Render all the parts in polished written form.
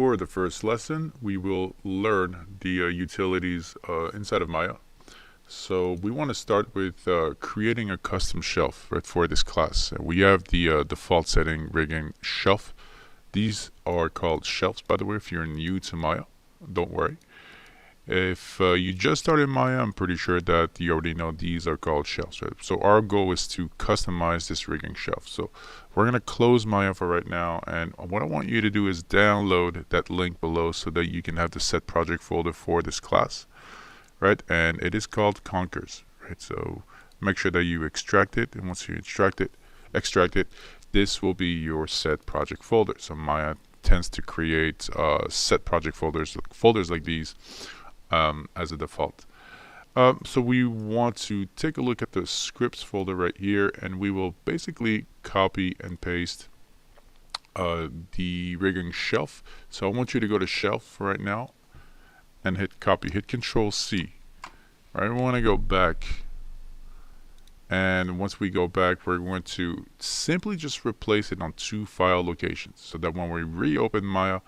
For the first lesson, we will learn the utilities inside of Maya. So we want to start with creating a custom shelf, right, for this class. We have the default setting rigging shelf. These are called shelves, by the way, if you're new to Maya. Don't worry. If you just started Maya, I'm pretty sure that you already know these are called shelves, right? So our goal is to customize this rigging shelf. So we're going to close Maya for right now, and what I want you to do is download that link below so that you can have the set project folder for this class, right? And it is called Conkers, right? So make sure that you extract it, and once you extract it, this will be your set project folder. So Maya tends to create set project folders like these as a default. So we want to take a look at the scripts folder right here, and we will basically copy and paste the rigging shelf. So I want you to go to shelf right now and hit copy, hit Control C. Right, we want to go back, and once we go back, we're going to simply just replace it on 2 file locations so that when we reopen Maya,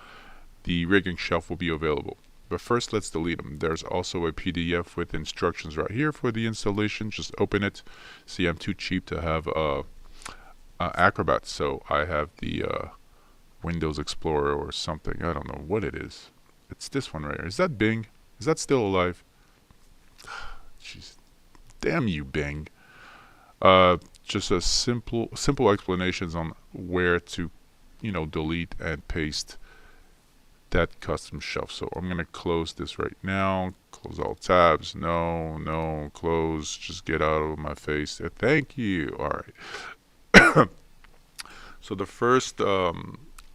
the rigging shelf will be available. But first, let's delete them. There's also a PDF with instructions right here for the installation. Just open it. See, I'm too cheap to have Acrobat, so I have the Windows Explorer or something. I don't know what it is. It's this one right here. Is that Bing? Is that still alive? Jeez, damn you, Bing. Just a simple explanations on where to, delete and paste that custom shelf. So I'm going to close this right now. Close all tabs. No, close. Just get out of my face. Thank you. All right. So the first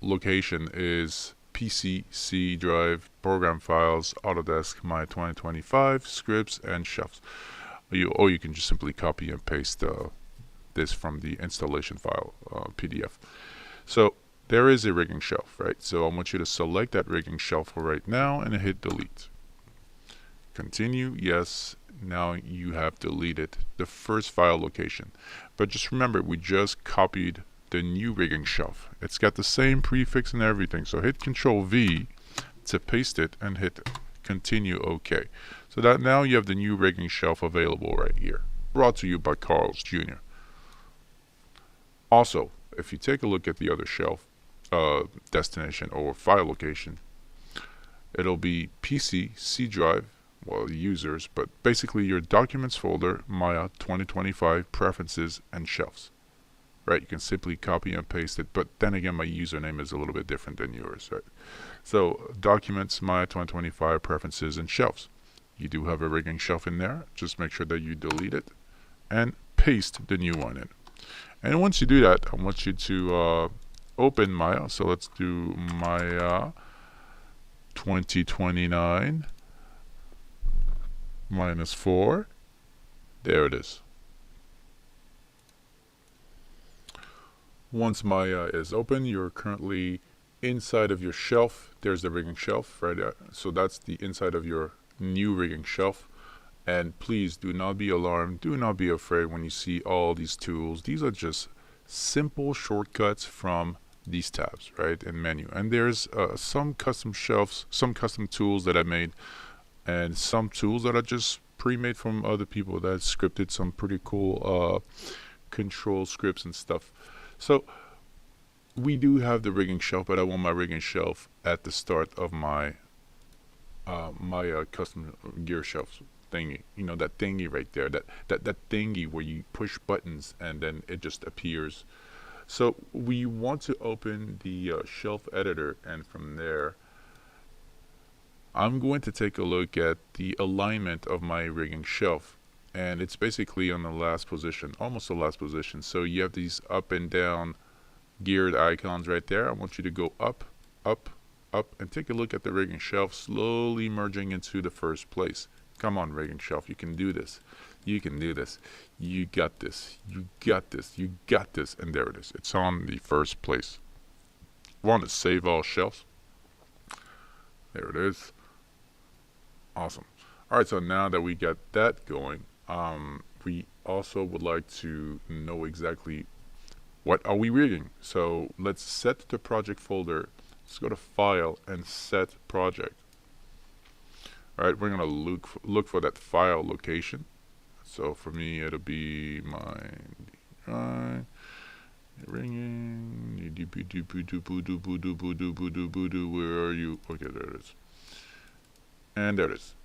location is PC, C drive, program files, Autodesk, Maya 2025, scripts, and shelves. Or you can just simply copy and paste this from the installation file PDF. So there is a rigging shelf, right? So I want you to select that rigging shelf for right now and hit delete. Continue, yes. Now you have deleted the first file location. But just remember, we just copied the new rigging shelf. It's got the same prefix and everything. So hit Control V to paste it and hit continue OK. So that now you have the new rigging shelf available right here. Brought to you by Carl's Jr. Also, if you take a look at the other shelf, destination or file location, it'll be PC, C drive, well, users, but basically your documents folder, Maya 2025, preferences, and shelves. Right, you can simply copy and paste it, but then again, my username is a little bit different than yours, right? So documents, Maya 2025, preferences, and shelves. You do have a rigging shelf in there. Just make sure that you delete it and paste the new one in. And once you do that, I want you to open Maya. So let's do Maya 2029 -4. There it is. Once Maya is open, you're currently inside of your shelf. There's the rigging shelf, right? So that's the inside of your new rigging shelf. And please do not be alarmed. Do not be afraid when you see all these tools. These are just simple shortcuts from these tabs, right, and menu. And there's some custom shelves, some custom tools that I made, and some tools that are just pre-made from other people that scripted some pretty cool control scripts and stuff. So we do have the rigging shelf, but I want my rigging shelf at the start of my custom gear shelf thingy. That thingy right there, that thingy where you push buttons and then it just appears. So we want to open the shelf editor, and from there I'm going to take a look at the alignment of my rigging shelf. And it's basically on the last position, almost the last position. So you have these up and down geared icons right there. I want you to go up, up, up, and take a look at the rigging shelf slowly merging into the first place. Come on, rigging shelf, you can do this. You can do this. You got this. You got this. You got this. And there it is. It's on the first place. Want to save all shelves? There it is. Awesome. All right, so now that we got that going, we also would like to know exactly what are we rigging. So let's set the project folder let's go to File and Set Project. All right, we're gonna look for that file location. So for me, it'll be my ringing. Where are you? Okay, there it is. And there it is.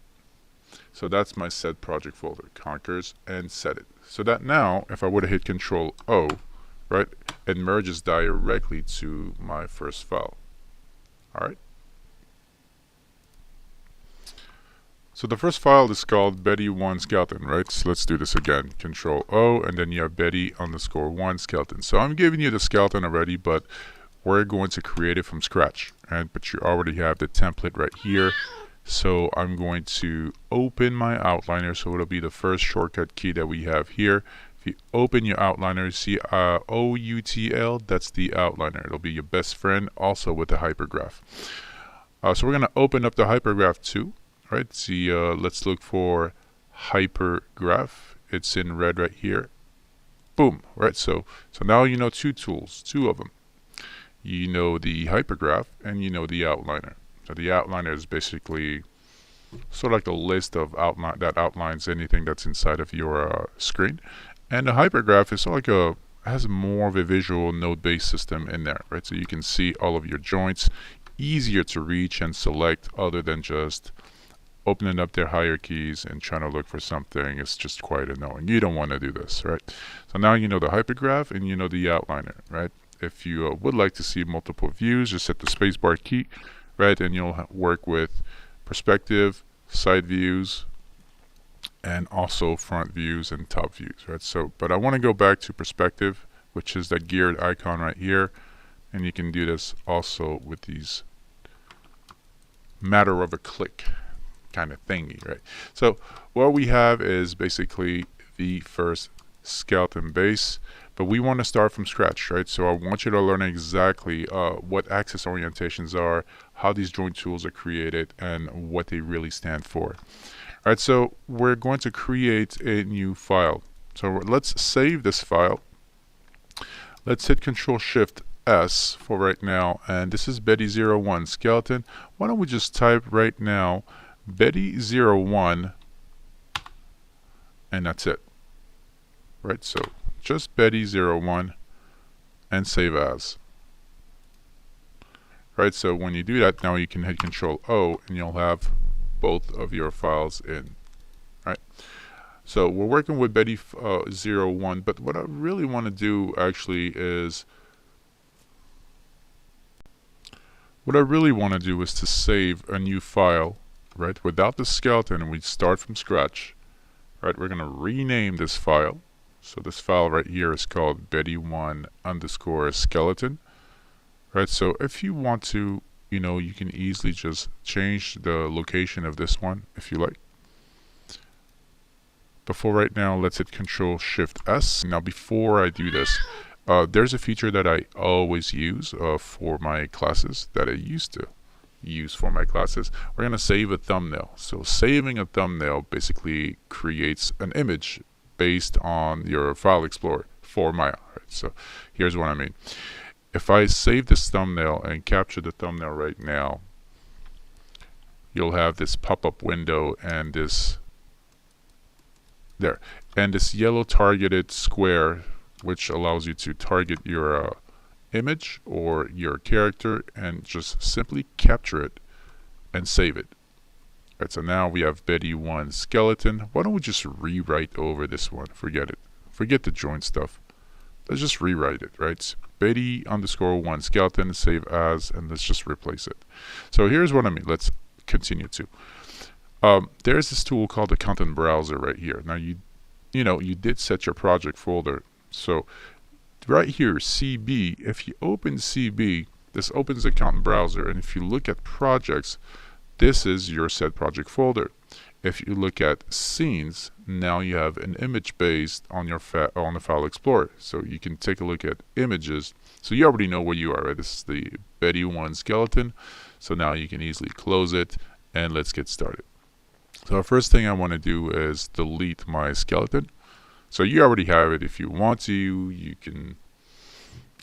So that's my set project folder, conquers and set it. So that now, if I were to hit Control O, right, it merges directly to my first file. All right. So the first file is called Betty1 skeleton, right? So let's do this again. Control O, and then you have Betty_1 skeleton. So I'm giving you the skeleton already, but we're going to create it from scratch. And but you already have the template right here. So I'm going to open my outliner. So it'll be the first shortcut key that we have here. If you open your outliner, you see OUTL, that's the outliner. It'll be your best friend also with the hypergraph. So we're going to open up the hypergraph too. Right, see, let's look for hypergraph. It's in red right here. Boom, right? So now you know two tools, two of them. You know the hypergraph and you know the outliner. So the outliner is basically sort of like a list of outline that outlines anything that's inside of your screen, and the hypergraph is sort of like has more of a visual node-based system in there, right? So you can see all of your joints, easier to reach and select, other than just opening up their hierarchies and trying to look for something. Is just quite annoying. You don't want to do this, right? So now you know the hypergraph and you know the outliner, right? If you would like to see multiple views, just hit the spacebar key, right? And you'll work with perspective, side views, and also front views and top views, right? So, but I want to go back to perspective, which is that geared icon right here. And you can do this also with these matter of a click kind of thingy, right? So what we have is basically the first skeleton base, but we want to start from scratch, right? So I want you to learn exactly what axis orientations are, how these joint tools are created, and what they really stand for. All right, so we're going to create a new file. So let's save this file. Let's hit Control-Shift-S for right now, and this is Betty01 skeleton. Why don't we just type right now Betty01, and that's it, right? So just Betty01 and save as, right? So when you do that, now you can hit Control O and you'll have both of your files in, right? So we're working with Betty01, but what I really want to do actually is to save a new file, right, without the skeleton, and we start from scratch, right? We're going to rename this file. So this file right here is called Betty1_skeleton, right? So if you want to, you know, you can easily just change the location of this one if you like. Before right now, let's hit Control-Shift-S. Now before I do this, there's a feature that I always use for my classes, that I used to use for my classes. We're going to save a thumbnail. So saving a thumbnail basically creates an image based on your file explorer for Maya. Right? So here's what I mean. If I save this thumbnail and capture the thumbnail right now, you'll have this pop-up window and this there, and this yellow targeted square, which allows you to target your image or your character and just simply capture it and save it. Right, so now we have Betty1 skeleton. Why don't we just rewrite over this one? Forget it. Forget the joint stuff. Let's just rewrite it, right? Betty_1 skeleton, save as, and let's just replace it. So here's what I mean. Let's continue to. There's this tool called the content browser right here. Now you did set your project folder. So right here, CB, if you open CB, this opens the content browser, and if you look at projects, this is your set project folder. If you look at scenes, now you have an image based on your on the file explorer. So you can take a look at images. So you already know where you are, right? This is the Betty1 skeleton. So now you can easily close it, and let's get started. So the first thing I want to do is delete my skeleton. So you already have it. If you want to, you can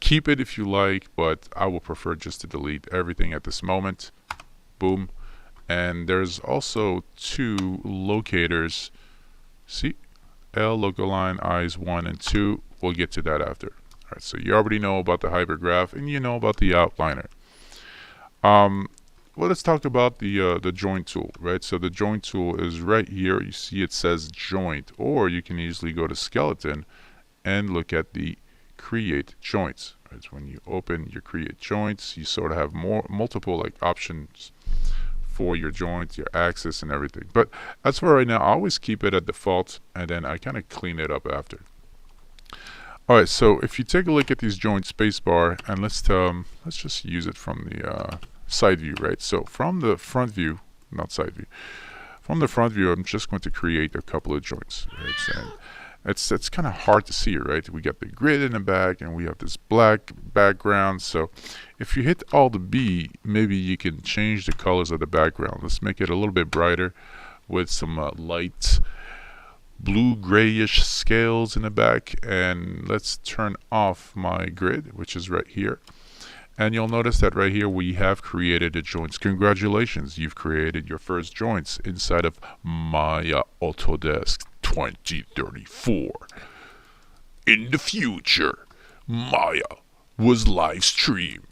Keep it if you like, but I will prefer just to delete everything at this moment. Boom. And there's also two locators. See? L local line eyes 1 and 2. We'll get to that after. Alright, so you already know about the hypergraph and you know about the outliner. Well, let's talk about the joint tool, right? So the joint tool is right here. You see it says joint, or you can easily go to skeleton and look at the create joints. Right? So when you open your create joints, you sort of have multiple like options for your joint, your axis, and everything. But as for right now, I always keep it at default, and then I kind of clean it up after. All right, so if you take a look at these joint spacebar, and let's just use it from the side view, right? So from the front view, not side view, from the front view, I'm just going to create a couple of joints, right? And it's kind of hard to see, right? We got the grid in the back, and we have this black background. So if you hit Alt B, maybe you can change the colors of the background. Let's make it a little bit brighter with some light blue grayish scales in the back, and let's turn off my grid, which is right here. And you'll notice that right here we have created the joints. Congratulations, you've created your first joints inside of Maya Autodesk 2034. In the future, Maya was live stream.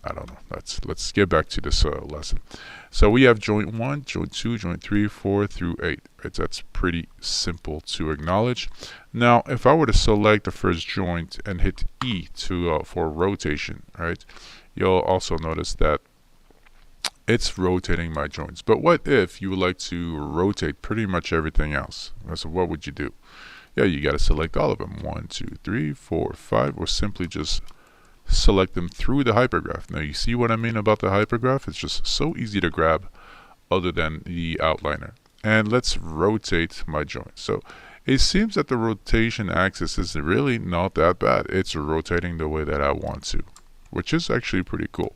I don't know. Let's get back to this lesson. So we have joint 1, joint 2, joint 3, 4 through 8. Right? That's pretty simple to acknowledge. Now, if I were to select the first joint and hit E for rotation, right? You'll also notice that it's rotating my joints. But what if you would like to rotate pretty much everything else? So what would you do? Yeah, you got to select all of them. 1, 2, 3, 4, 5, or simply just select them through the hypergraph. Now you see what I mean about the hypergraph? It's just so easy to grab other than the outliner. And let's rotate my joint. So it seems that the rotation axis is really not that bad. It's rotating the way that I want to, which is actually pretty cool.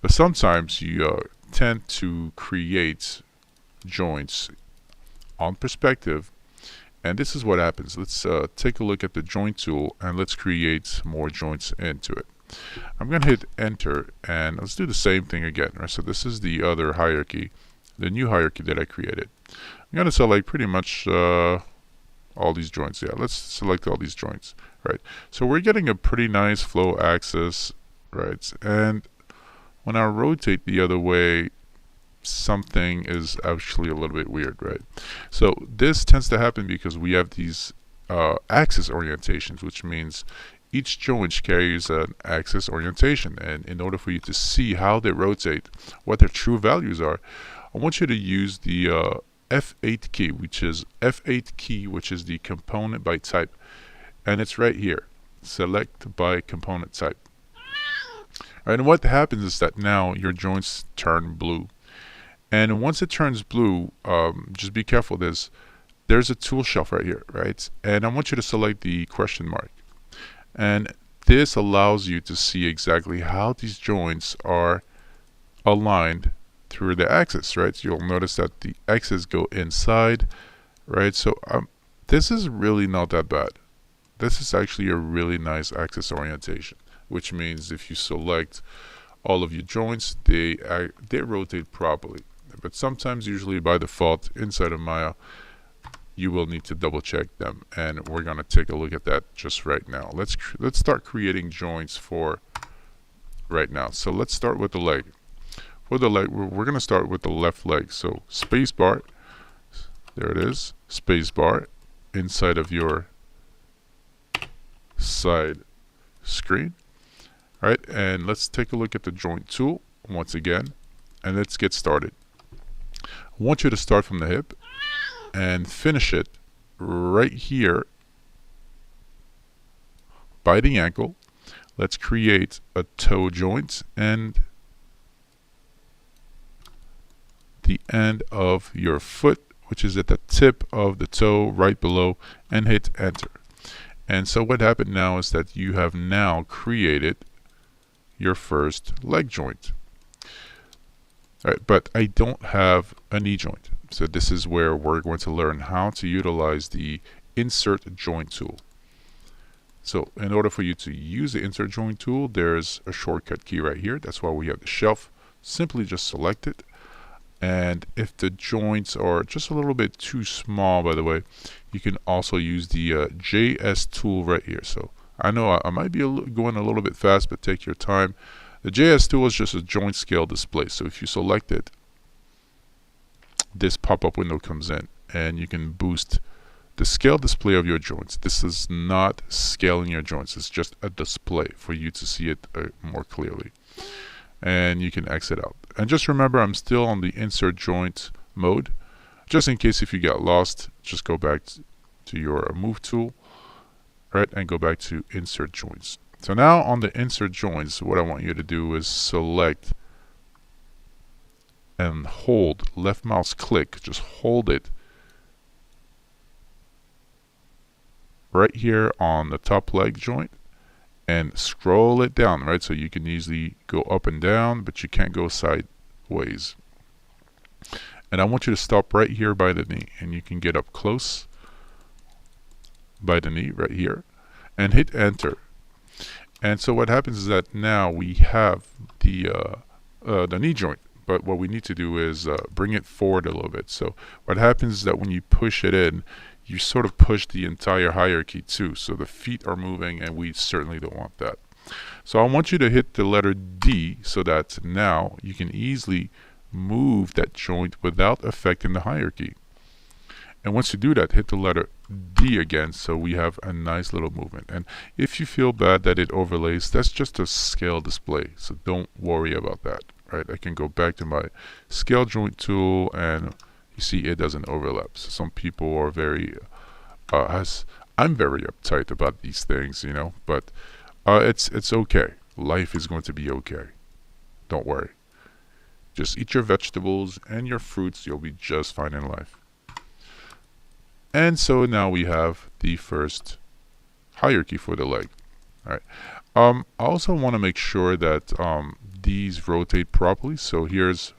But sometimes you tend to create joints on perspective, and this is what happens. Let's take a look at the joint tool, and let's create more joints into it. I'm going to hit enter, and let's do the same thing again. Right? So this is the other hierarchy, the new hierarchy that I created. I'm going to select pretty much all these joints. Yeah, let's select all these joints. Right. So we're getting a pretty nice flow axis, right? And when I rotate the other way, something is actually a little bit weird, right? So this tends to happen because we have these axis orientations, which means each joint carries an axis orientation, and in order for you to see how they rotate, what their true values are, I want you to use the F8 key, which is the component by type, and it's right here. Select by component type. Right, and what happens is that now your joints turn blue, and once it turns blue, just be careful. There's a tool shelf right here, right? And I want you to select the question mark. And this allows you to see exactly how these joints are aligned through the axis, right? So you'll notice that the X's go inside, right? So this is really not that bad. This is actually a really nice axis orientation, which means if you select all of your joints, they rotate properly. But sometimes, usually by default, inside of Maya, you will need to double check them, and we're going to take a look at that just right now. Let's start creating joints for right now. So let's start with the leg. For the leg, we're going to start with the left leg. So spacebar, there it is, spacebar inside of your side screen. All right, and let's take a look at the joint tool once again, and let's get started. I want you to start from the hip and finish it right here by the ankle. Let's create a toe joint and the end of your foot, which is at the tip of the toe right below, and hit enter. And so what happened now is that you have now created your first leg joint. All right, but I don't have a knee joint. So this is where we're going to learn how to utilize the insert joint tool. So in order for you to use the insert joint tool, there's a shortcut key right here. That's why we have the shelf. Simply just select it. And if the joints are just a little bit too small, by the way, you can also use the JS tool right here. So I know I might be going a little bit fast, but take your time. The JS tool is just a joint scale display. So if you select it, this pop-up window comes in, and you can boost the scale display of your joints. This is not scaling your joints. It's just a display for you to see it more clearly. And you can exit out. And just remember, I'm still on the insert joint mode. Just in case if you get lost, just go back to your move tool, right, and go back to insert joints. So now on the insert joints, what I want you to do is select and hold, left mouse click, just hold it right here on the top leg joint and scroll it down, right? So you can easily go up and down, but you can't go sideways. And I want you to stop right here by the knee, and you can get up close by the knee right here and hit enter. And so what happens is that now we have the knee joint, but what we need to do is bring it forward a little bit. So what happens is that when you push it in, you sort of push the entire hierarchy too. So the feet are moving, and we certainly don't want that. So I want you to hit the letter D so that now you can easily move that joint without affecting the hierarchy. And once you do that, hit the letter D again so we have a nice little movement. And if you feel bad that it overlays, that's just a scale display. So don't worry about that, right? I can go back to my scale joint tool, and you see it doesn't overlap. So some people are very, I'm very uptight about these things, you know, but it's okay. Life is going to be okay. Don't worry. Just eat your vegetables and your fruits. You'll be just fine in life. And so now we have the first hierarchy for the leg. All right. I also want to make sure that these rotate properly. So here's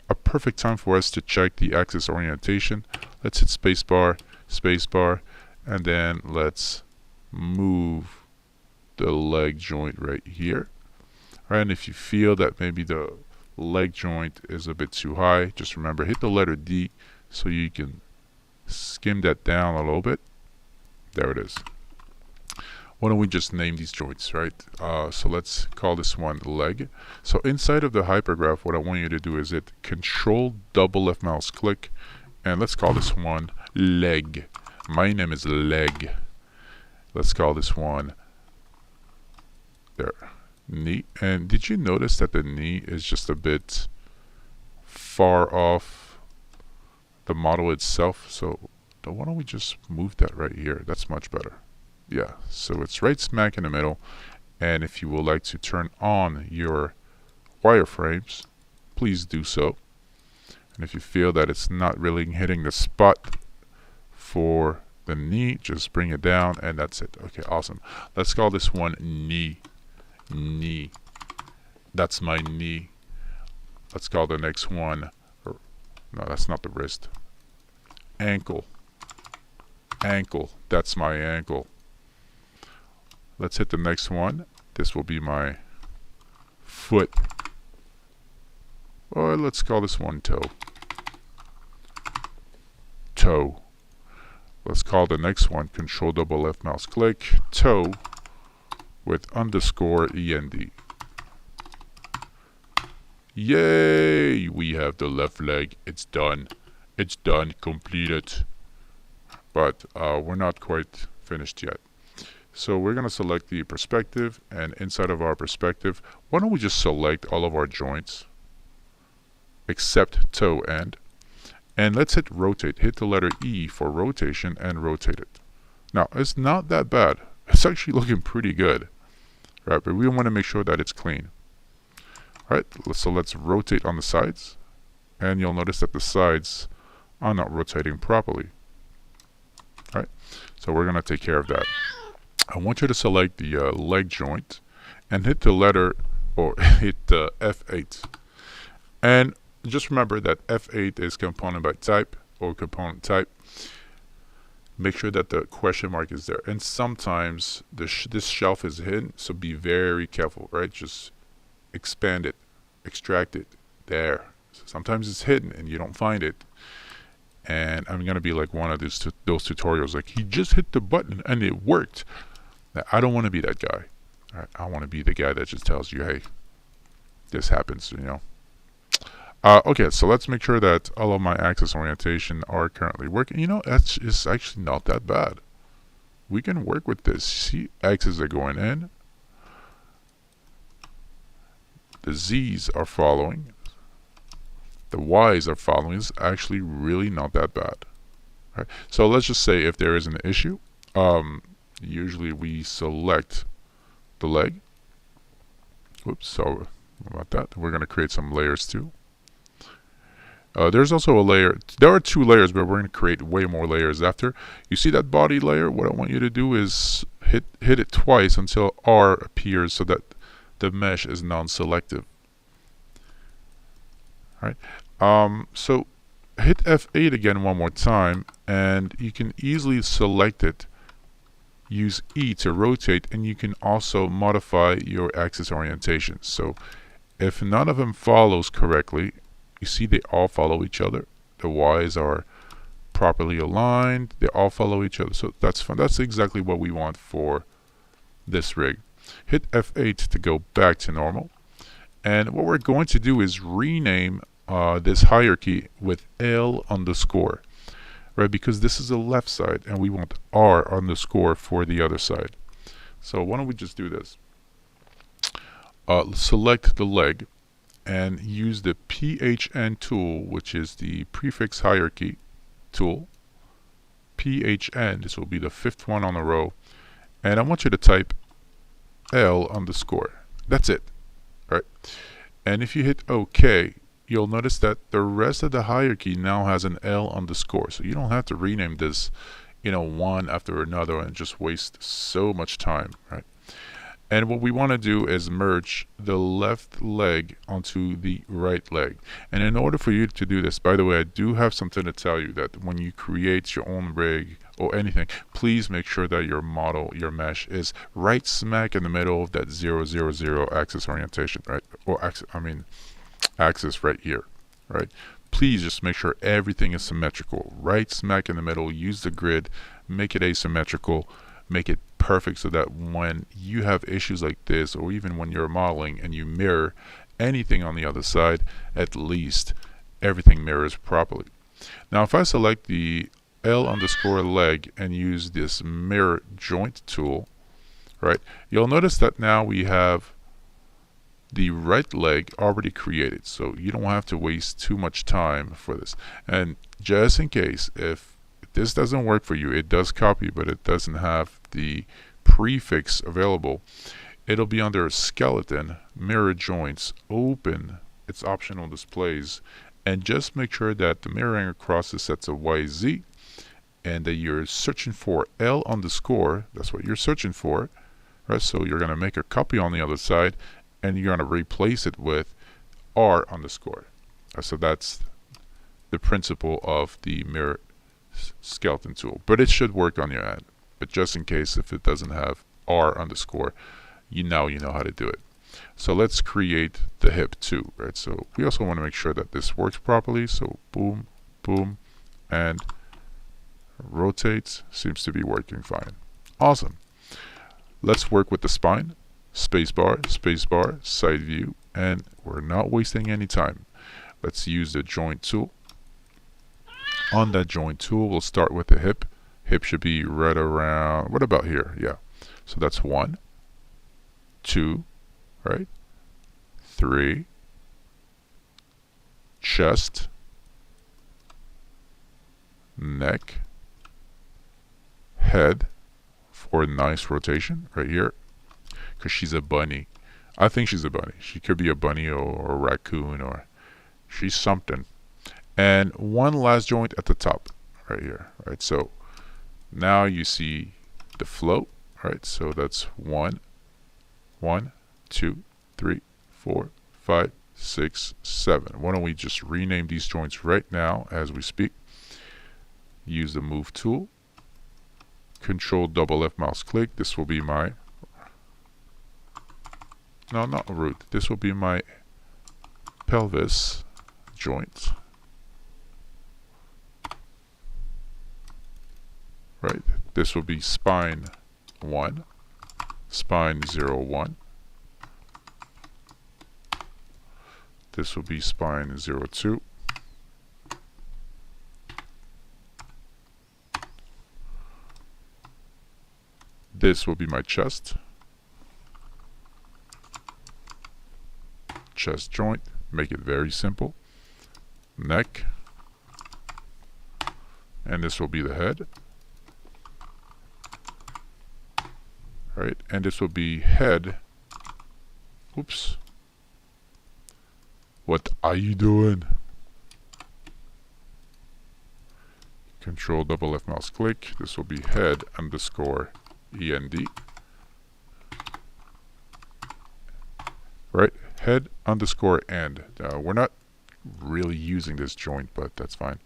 a perfect time for us to check the axis orientation. Let's hit spacebar, spacebar, and then let's move the leg joint right here. All right, and if you feel that maybe the leg joint is a bit too high, just remember, hit the letter D so you can skim that down a little bit. There it is. Why don't we just name these joints, right? So let's call this one leg. So inside of the hypergraph, what I want you to do is hit Control double left mouse click, and let's call this one leg. My name is leg. Let's call this one there, knee. And did you notice that the knee is just a bit far off the model itself? So why don't we just move that right here? That's much better. Yeah, so it's right smack in the middle. And if you would like to turn on your wireframes, please do so. And if you feel that it's not really hitting the spot for the knee, just bring it down, and that's it. Okay, awesome. Let's call this one knee. Knee. That's my knee. Let's call the next one, no, that's not the wrist. Ankle. Ankle. That's my ankle. Let's hit the next one. This will be my foot. Or let's call this one toe. Toe. Let's call the next one Control double left mouse click, toe with underscore END. Yay! We have the left leg. It's done. It's done. Completed. But we're not quite finished yet. So we're going to select the perspective, and inside of our perspective, why don't we just select all of our joints except toe end, and let's hit rotate. Hit the letter E for rotation and rotate it. Now it's not that bad. It's actually looking pretty good, right? But we want to make sure that it's clean. All right, so let's rotate on the sides, and you'll notice that the sides are not rotating properly. All right, so we're going to take care of that. I want you to select the leg joint and hit the letter, or hit the F8. And just remember that F8 is component by type, or component type. make sure that the question mark is there. And sometimes this shelf is hidden, so be very careful, right? Just expand it, extract it, there. So sometimes it's hidden and you don't find it. And I'm going to be like one of those tutorials, like he just hit the button and it worked. Now, I don't want to be that guy. Right? I want to be the guy that just tells you, hey, this happens, you know. Okay, so let's make sure that all of my axis orientation are currently working. You know, it's actually not that bad. We can work with this. See, axes are going in. The Z's are following. The Y's are following. It's actually really not that bad. Right? So let's just say if there is an issue, usually we select the leg. Whoops, sorry about that. We're going to create some layers too. There's also a layer. There are 2 layers, but we're going to create way more layers after. You see that body layer? What I want you to do is hit it twice until R appears so that the mesh is non-selective. Right? So hit F8 again one more time, and you can easily select it. Use E to rotate, and you can also modify your axis orientation. So if none of them follows correctly, you see they all follow each other. The Y's are properly aligned. They all follow each other. So that's fun. That's exactly what we want for this rig. Hit F8 to go back to normal. And what we're going to do is rename this hierarchy with L underscore. Right? Because this is the left side and we want R underscore for the other side. So why don't we just do this? Select the leg and use the PHN tool, which is the prefix hierarchy tool. PHN, this will be the 5th one on the row. And I want you to type L underscore. That's it. Right? And if you hit OK, you'll notice that the rest of the hierarchy now has an L underscore. So you don't have to rename this, you know, one after another and just waste so much time, right? And what we want to do is merge the left leg onto the right leg. And in order for you to do this, by the way, I do have something to tell you, that when you create your own rig or anything, please make sure that your model, your mesh, is right smack in the middle of that 0, 0, 0 axis orientation, right? Or axis right here, right? Please just make sure everything is symmetrical. Right smack in the middle, use the grid, make it asymmetrical, make it perfect so that when you have issues like this, or even when you're modeling and you mirror anything on the other side, at least everything mirrors properly. Now if I select the L underscore leg and use this mirror joint tool, right, you'll notice that now we have the right leg already created, so you don't have to waste too much time for this. And just in case, if this doesn't work for you, it does copy but it doesn't have the prefix available, it'll be under skeleton, mirror joints, open its optional displays, and just make sure that the mirroring across is set to YZ and that you're searching for L underscore. That's what you're searching for, right? So you're going to make a copy on the other side and you're going to replace it with R underscore. So that's the principle of the mirror skeleton tool, but it should work on your end. But just in case, if it doesn't have R underscore, you know how to do it. So let's create the hip too, right? So we also want to make sure that this works properly. So boom, boom, and rotates. Seems to be working fine. Awesome. Let's work with the spine. Spacebar, side view, and we're not wasting any time. Let's use the joint tool. On that joint tool, we'll start with the hip. Hip should be right around, what about here? Yeah. So that's 1, 2, right? 3, chest, neck, head for a nice rotation right here. Because she's a bunny. I think she's a bunny. She could be a bunny or a raccoon, or she's something. And one last joint at the top right here, right? So now you see the float, right? So that's 1, 2, 3, 4, 5, 6, 7. Why don't we just rename these joints right now as we speak? Use the move tool, Control double left mouse click. This will be my, no, not root. This will be my pelvis joint. Right. This will be spine 1, spine 0, 1. This will be spine 0, 2. This will be my chest. Chest joint. Make it very simple. Neck. And this will be the head. Right, and this will be head. Oops. What are you doing? Control double left mouse click. This will be head underscore END. Right, head underscore end. We're not really using this joint, but that's fine.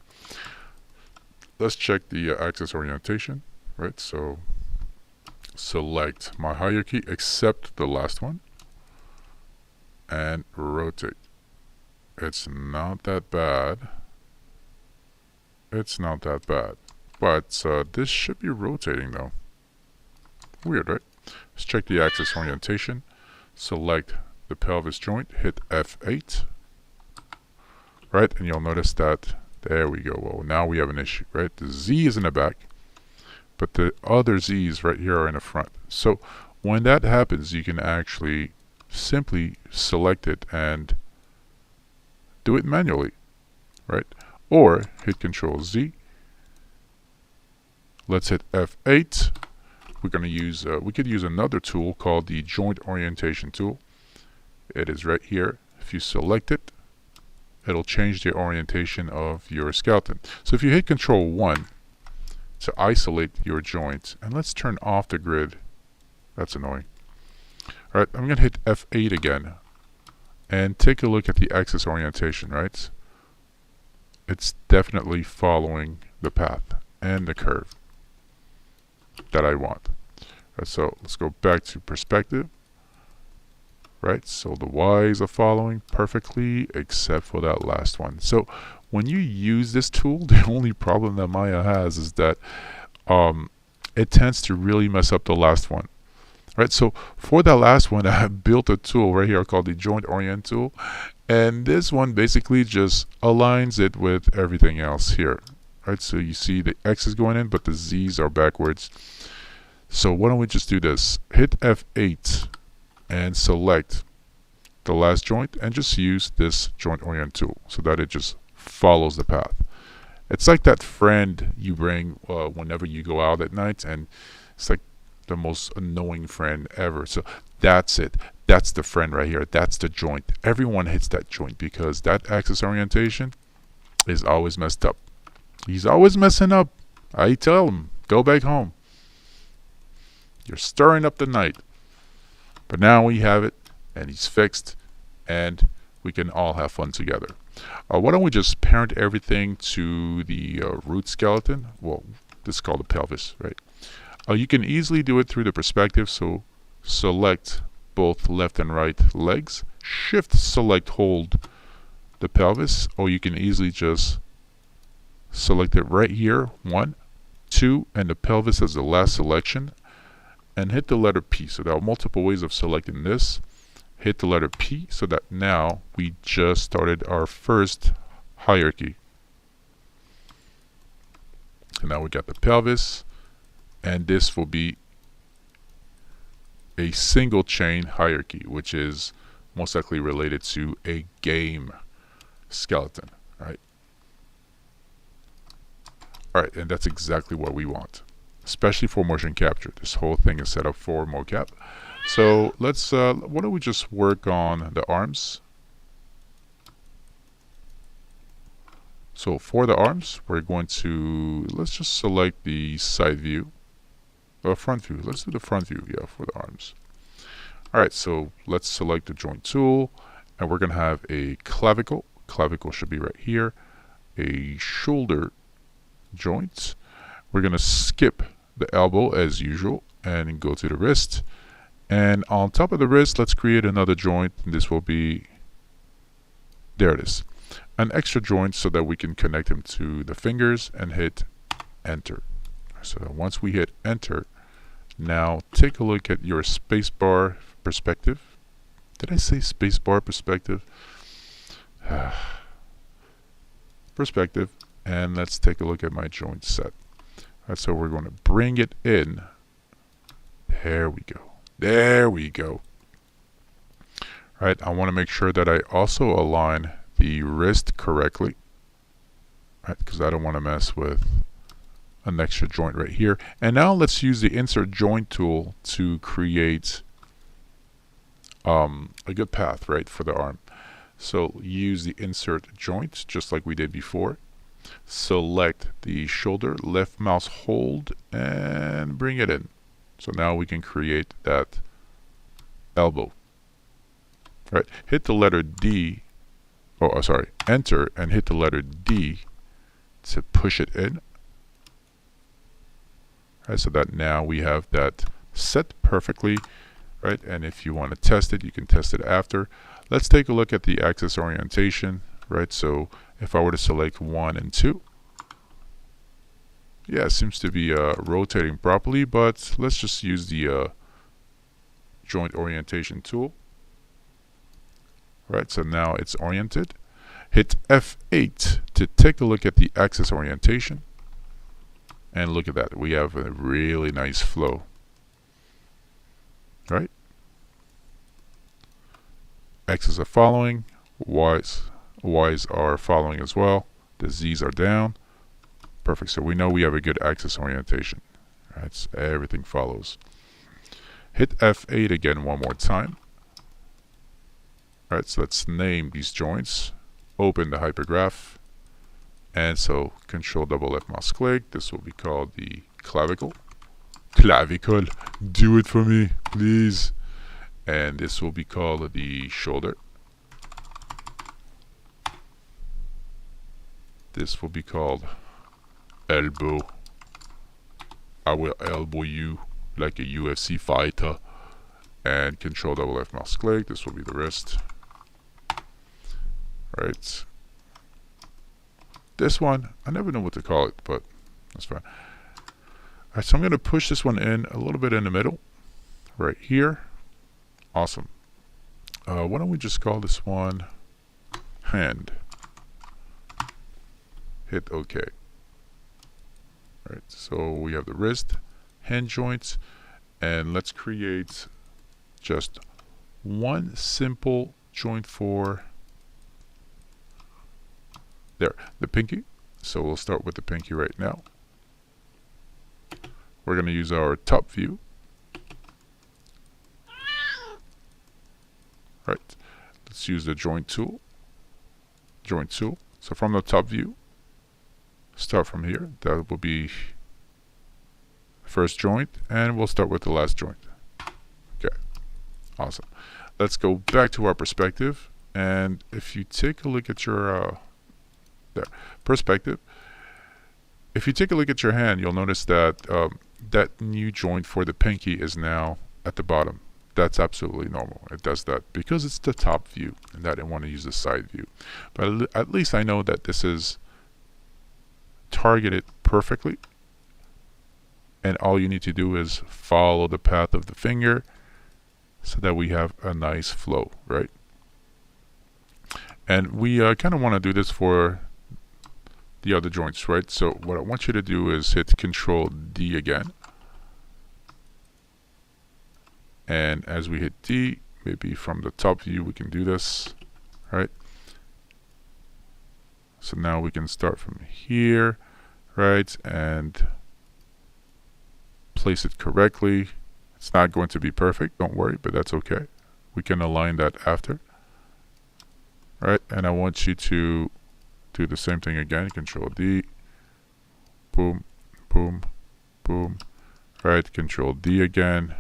Let's check the axis orientation. Right, so select my hierarchy except the last one and rotate. It's not that bad. It's not that bad. But this should be rotating though. Weird, right? Let's check the axis orientation. Select the pelvis joint, hit F8. Right, and you'll notice that, there we go. Well, now we have an issue, right? The Z is in the back, but the other Z's right here are in the front. So when that happens, you can actually simply select it and do it manually, right? Or hit Control Z. Let's hit F8. We're going to use, we could use another tool called the Joint Orientation tool. It is right here. If you select it, it'll change the orientation of your skeleton. So if you hit Control 1 to isolate your joints, and let's turn off the grid. That's annoying. Alright, I'm going to hit F8 again and take a look at the axis orientation, right? It's definitely following the path and the curve that I want. Right, so let's go back to perspective. Right, so the Y's are following perfectly except for that last one. So when you use this tool, the only problem that Maya has is that it tends to really mess up the last one. Right, so for that last one, I built a tool right here called the Joint Orient tool, and this one basically just aligns it with everything else here. Right, so you see the X is going in, but the Z's are backwards. So why don't we just do this? Hit F8 and select the last joint and just use this Joint Orient tool so that it just follows the path. It's like that friend you bring whenever you go out at night, and it's like the most annoying friend ever. So that's it. That's the friend right here. That's the joint. Everyone hits that joint because that axis orientation is always messed up. He's always messing up. I tell him, go back home. You're stirring up the night. But now we have it, and he's fixed, and we can all have fun together. Why don't we just parent everything to the root skeleton? Well, this is called the pelvis, right? You can easily do it through the perspective, so select both left and right legs, shift select hold the pelvis, or you can easily just select it right here, 1, 2, and the pelvis as the last selection, and hit the letter P. So there are multiple ways of selecting this. Hit the letter P so that now we just started our first hierarchy. And now we got the pelvis, and this will be a single chain hierarchy, which is most likely related to a game skeleton, right? Alright, and that's exactly what we want, especially for motion capture. This whole thing is set up for mocap. So let's, why don't we just work on the arms? So for the arms, we're going to, let's just select the side view, or front view. Let's do the front view, yeah, for the arms. Alright, so let's select the joint tool, and we're going to have a clavicle. Clavicle should be right here. A shoulder joint. We're going to skip the elbow as usual and go to the wrist. And on top of the wrist, let's create another joint. This will be, there it is, an extra joint so that we can connect them to the fingers and hit enter. So once we hit enter, now take a look at your spacebar perspective. Did I say spacebar perspective? Perspective. And let's take a look at my joint set. Right, so we're going to bring it in. There we go. There we go. Right, I want to make sure that I also align the wrist correctly. Right, because I don't want to mess with an extra joint right here. And now let's use the insert joint tool to create a good path, right, for the arm. So use the insert joint just like we did before. Select the shoulder, left mouse hold, and bring it in. So now we can create that elbow. Right, hit the letter D, enter, and hit the letter D to push it in. Right, so that now we have that set perfectly. Right, and if you want to test it, you can test it after. Let's take a look at the axis orientation. Right, so if I were to select 1 and 2, yeah, it seems to be rotating properly, but let's just use the joint orientation tool. Right, so now it's oriented. Hit F8 to take a look at the axis orientation. And look at that, we have a really nice flow. Right? X's are following, Y's are following as well. The Z's are down. Perfect, so we know we have a good axis orientation. Right, so everything follows. Hit F8 again one more time. Alright, so let's name these joints. Open the hypergraph. And so control double left mouse click. This will be called the clavicle. Clavicle, do it for me, please. And this will be called the shoulder. This will be called elbow. I will elbow you like a UFC fighter. And control double left mouse click. This will be the wrist. Right. This one, I never know what to call it, but that's fine. Alright, so I'm going to push this one in a little bit in the middle. Right here. Awesome. Why don't we just call this one hand. Hit OK. Alright, so we have the wrist, hand joints, and let's create just one simple joint for there, the pinky. So we'll start with the pinky right now. We're going to use our top view. Right. Let's use the joint tool. Joint tool. So from the top view, start from here. That will be first joint, and we'll start with the last joint. Okay. Awesome. Let's go back to our perspective, and if you take a look at your perspective, if you take a look at your hand, you'll notice that that new joint for the pinky is now at the bottom. That's absolutely normal. It does that because it's the top view and I didn't want to use the side view. But at least I know that this is targeted perfectly, and all you need to do is follow the path of the finger so that we have a nice flow, right? And we kind of want to do this for the other joints, right? So what I want you to do is hit Control D again. And as we hit D, maybe from the top view we can do this, right? So now we can start from here, right? And place it correctly. It's not going to be perfect, don't worry, but that's okay. We can align that after. Right? And I want you to do the same thing again. Control D. Boom, boom, boom. Right? Control D again.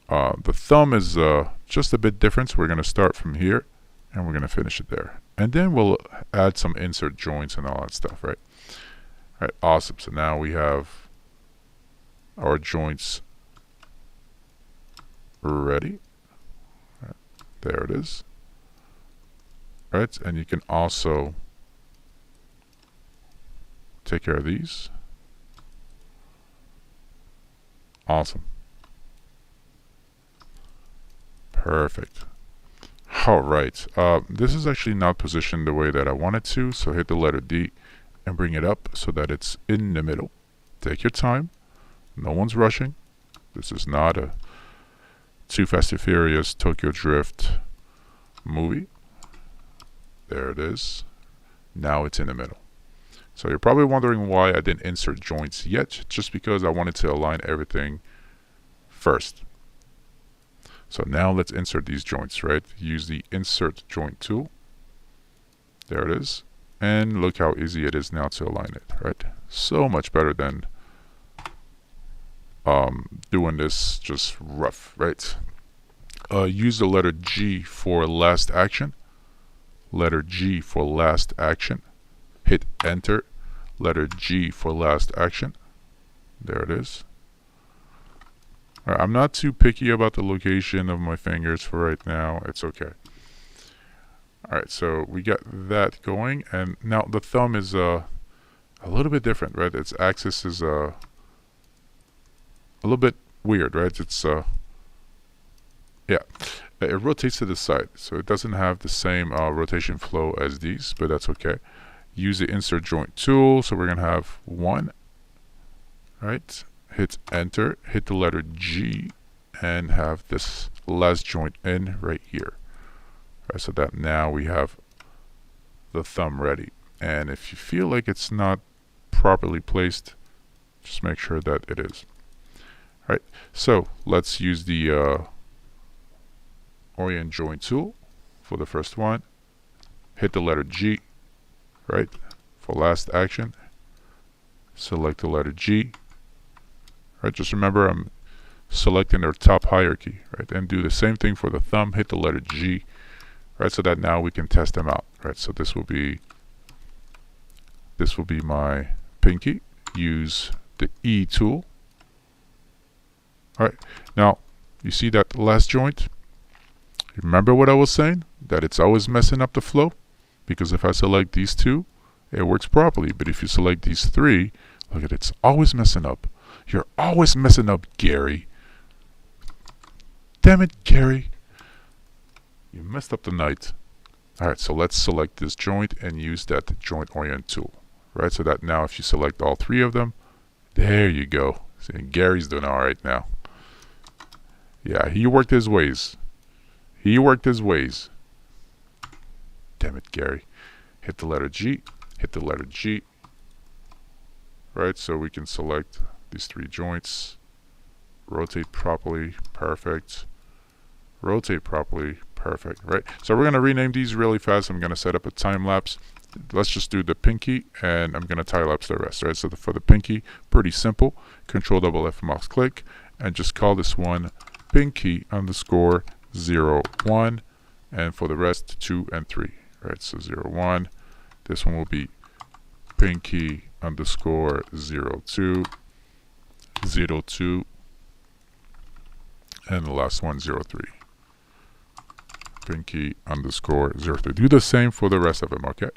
The thumb is just a bit different, so we're going to start from here and we're going to finish it there. And then we'll add some insert joints and all that stuff, right? Right, awesome. So now we have our joints ready. Right, there it is. Right, and you can also take care of these. Awesome. Perfect. All right. This is actually not positioned the way that I want it to, so hit the letter D and bring it up so that it's in the middle. Take your time. No one's rushing. This is not a Too Fast and Furious Tokyo Drift movie. There it is. Now it's in the middle. So you're probably wondering why I didn't insert joints yet, just because I wanted to align everything first. So now let's insert these joints, right? Use the insert joint tool. There it is. And look how easy it is now to align it, right? So much better than doing this just rough, right? Use the letter G for last action. Letter G for last action. Hit enter. Letter G for last action. There it is. All right, I'm not too picky about the location of my fingers for right now. It's okay. Alright, so we got that going, and now the thumb is a little bit different, right? Its axis is a little bit weird, right? It's yeah, it rotates to the side, so it doesn't have the same rotation flow as these, but that's okay. Use the insert joint tool, so we're gonna have one, right? Hit enter, hit the letter G, and have this last joint in right here. Right, so that now we have the thumb ready. And if you feel like it's not properly placed, just make sure that it is. All right, so let's use the orient joint tool for the first one. Hit the letter G, right? For last action, select the letter G. Right, just remember I'm selecting their top hierarchy, right? And do the same thing for the thumb. Hit the letter G. Right, so that now we can test them out. Right, so this will be my pinky. Use the E tool. All right, now you see that last joint? Remember what I was saying? That it's always messing up the flow? Because if I select these two, it works properly. But if you select these three, look at it, it's always messing up. You're always messing up, Gary. Damn it, Gary. You messed up the night. Alright, so let's select this joint and use that joint orient tool. Right, so that now if you select all three of them, there you go. See, Gary's doing alright now. Yeah, he worked his ways. He worked his ways. Damn it, Gary. Hit the letter G. Hit the letter G. Right, so we can select these three joints. Rotate properly. Perfect. Rotate properly. Perfect, right? So we're going to rename these really fast. I'm going to set up a time lapse. Let's just do the pinky, and I'm going to time lapse the rest, right? So for the pinky, pretty simple. Control double F mouse click, and just call this one pinky underscore 01, and for the rest 2 and 3, right? So 01. This one will be pinky underscore 02, 02, and the last one 03. Pinky underscore 03. Do the same for the rest of them, okay?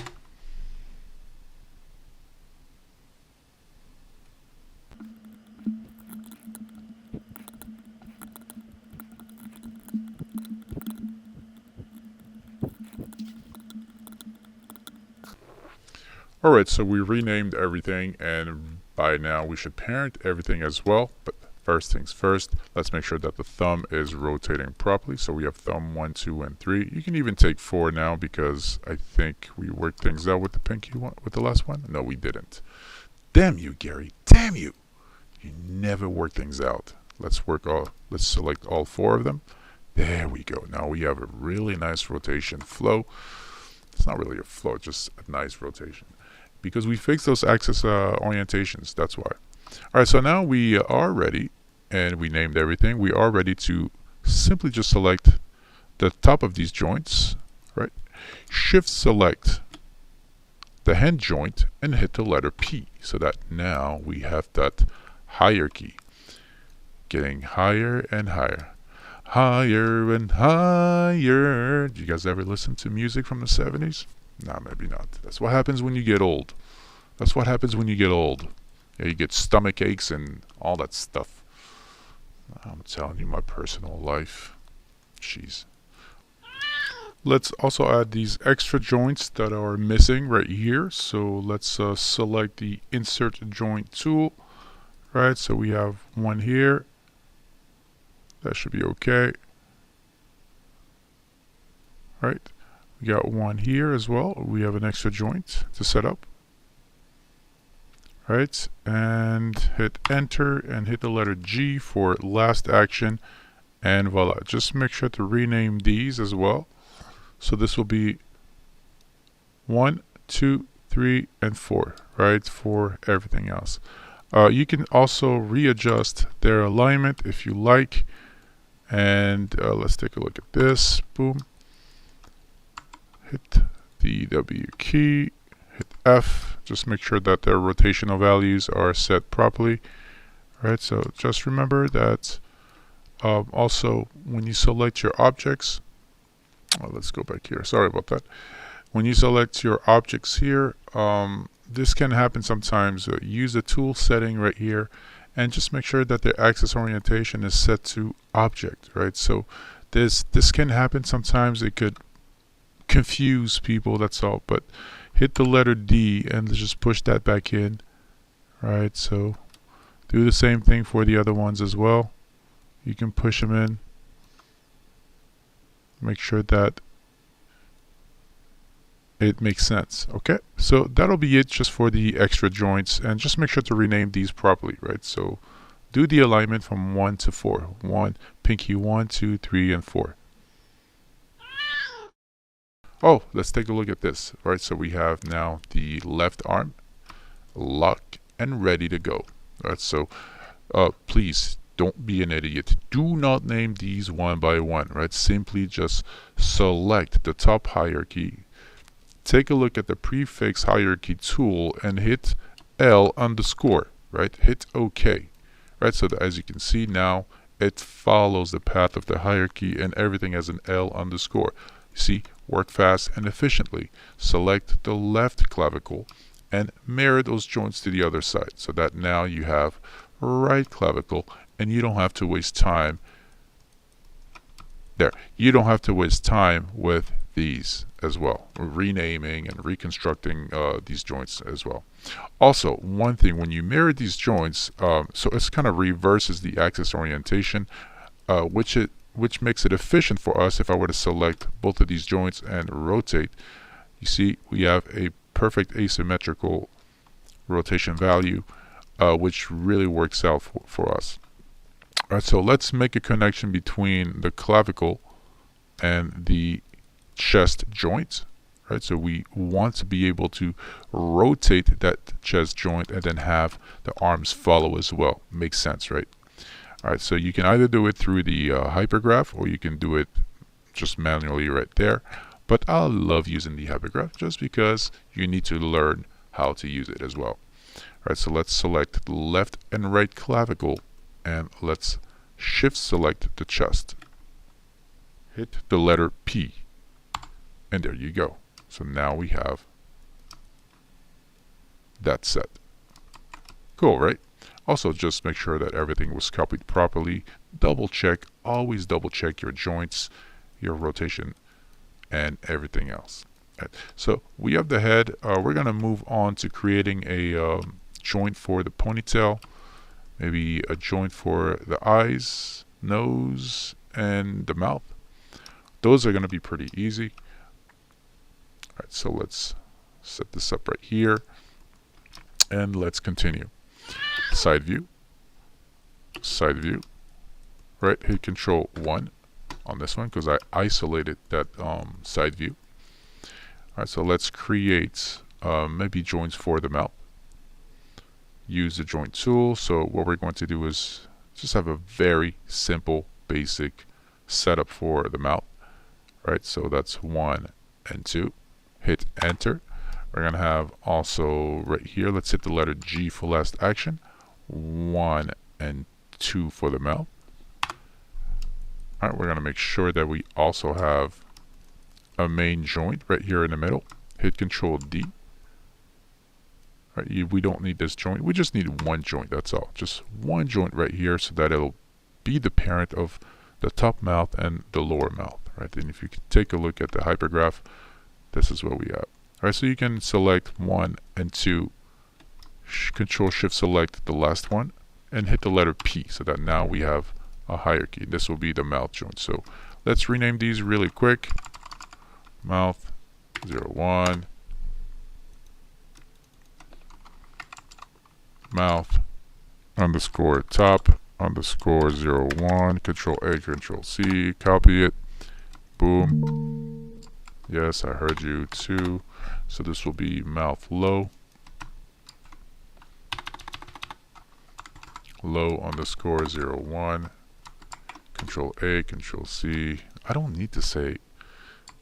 Alright, so we renamed everything, and by now we should parent everything as well. But first things first, let's make sure that the thumb is rotating properly. So we have thumb 1, 2, and 3. You can even take 4 now, because I think we worked things out with the pinky one, with the last one. No, we didn't. Damn you, Gary. Damn you. You never work things out. Let's select all 4 of them. There we go. Now we have a really nice rotation flow. It's not really a flow, it's just a nice rotation. Because we fixed those axis orientations, that's why. Alright, so now we are ready, and we named everything. We are ready to simply just select the top of these joints, right? Shift select the hand joint and hit the letter P, so that now we have that hierarchy. getting higher and higher. Higher and higher. Do you guys ever listen to music from the 70s? Nah, maybe not. That's what happens when you get old. That's what happens when you get old. Yeah, you get stomach aches and all that stuff. I'm telling you my personal life. Jeez. Let's also add these extra joints that are missing right here. So let's select the insert joint tool. Right, so we have one here. That should be okay. Right, we got one here as well. We have an extra joint to set up. Right, and hit enter and hit the letter G for last action, and voila. Just make sure to rename these as well. So this will be 1, 2, 3, and 4, right, for everything else. You can also readjust their alignment if you like. And let's take a look at this. Boom. Hit the W key. Hit F. Just make sure that their rotational values are set properly. Right. So just remember that also when you select your objects. Let's go back here. Sorry about that. When you select your objects here, this can happen sometimes. Use the tool setting right here and just make sure that the axis orientation is set to object, right? So this can happen sometimes. It could confuse people, that's all. But hit the letter D and just push that back in, right? So do the same thing for the other ones as well. You can push them in. Make sure that it makes sense. Okay, so that'll be it just for the extra joints, and just make sure to rename these properly, right? So do the alignment from 1 to 4. 1, pinky 1, 2, 3, and 4. Oh, let's take a look at this. Right, so we have now the left arm locked and ready to go. Right, so please don't be an idiot. Do not name these one by one. Right, simply just select the top hierarchy. Take a look at the prefix hierarchy tool and hit L underscore, right? Hit OK, right? So that, as you can see now, it follows the path of the hierarchy and everything as an L underscore. You see, work fast and efficiently. Select the left clavicle and mirror those joints to the other side so that now you have right clavicle and you don't have to waste time there. You don't have to waste time with these as well, renaming and reconstructing these joints as well. Also, one thing, when you mirror these joints, so it kind of reverses the axis orientation, which makes it efficient for us. If I were to select both of these joints and rotate, you see we have a perfect asymmetrical rotation value, which really works out for us. All right, so let's make a connection between the clavicle and the chest joint, right? So we want to be able to rotate that chest joint and then have the arms follow as well. Makes sense, right? All right, so you can either do it through the hypergraph or you can do it just manually right there. But I love using the hypergraph just because you need to learn how to use it as well. All right, so let's select the left and right clavicle and let's shift select the chest. Hit the letter P. And there you go. So now we have that set. Cool, right? Also, just make sure that everything was copied properly. Double check, always double check your joints, your rotation, and everything else. Right. So we have the head. We're going to move on to creating a joint for the ponytail, maybe a joint for the eyes, nose, and the mouth. Those are going to be pretty easy. Alright, so let's set this up right here and let's continue. Side view, right? Hit Control 1 on this one because I isolated that side view. Alright, so let's create maybe joints for the mouth. Use the joint tool. So what we're going to do is just have a very simple, basic setup for the mouth. Right, so that's 1 and 2. Hit enter. We're going to have also right here, let's hit the letter G for last action. 1 and 2 for the mouth. Alright, we're going to make sure that we also have a main joint right here in the middle. Hit Control D. Right, we don't need this joint. We just need one joint, that's all. Just one joint right here so that it'll be the parent of the top mouth and the lower mouth. Right, and if you can take a look at the hypergraph, this is what we have. Alright, so you can select 1 and 2, Control Shift select the last one, and hit the letter P so that now we have a hierarchy. This will be the mouth joint. So let's rename these really quick. Mouth 01, mouth underscore top underscore 01, Control A, Control C, copy it, boom. Yes, I heard you too. So this will be mouth low, low underscore 01, Control A, Control C. I don't need to say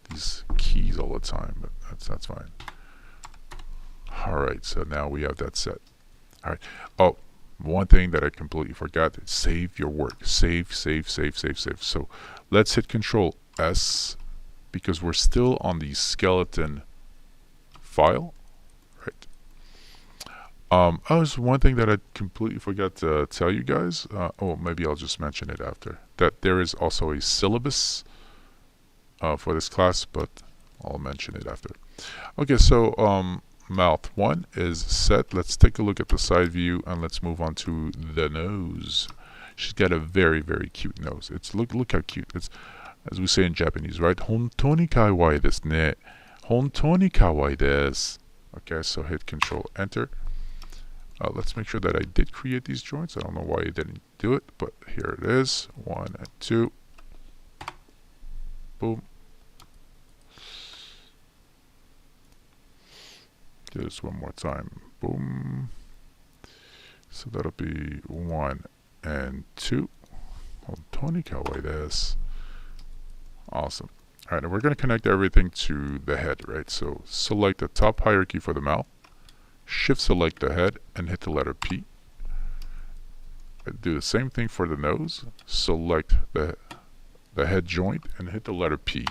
these keys all the time, but that's fine. Alright, so now we have that set. Alright. Oh, one thing that I completely forgot, save your work. Save. So let's hit Control S because we're still on the skeleton file. Right. Oh, there's one thing that I completely forgot to tell you guys. Oh, maybe I'll just mention it after. That there is also a syllabus for this class, but I'll mention it after. Okay, so mouth 1 is set. Let's take a look at the side view and let's move on to the nose. She's got a very, very cute nose. It's look how cute. It's, as we say in Japanese, right? Hontoni kawaii desu ne. Hontoni kawaii desu. Okay, so hit Control Enter. Let's make sure that I did create these joints. I don't know why I didn't do it, but here it is. 1 and 2. Boom. Do this one more time. Boom. So that'll be 1 and 2. Hontoni kawaii desu. Awesome. Alright, and we're going to connect everything to the head, right? So select the top hierarchy for the mouth. Shift select the head and hit the letter P. Do the same thing for the nose. Select the head joint and hit the letter P.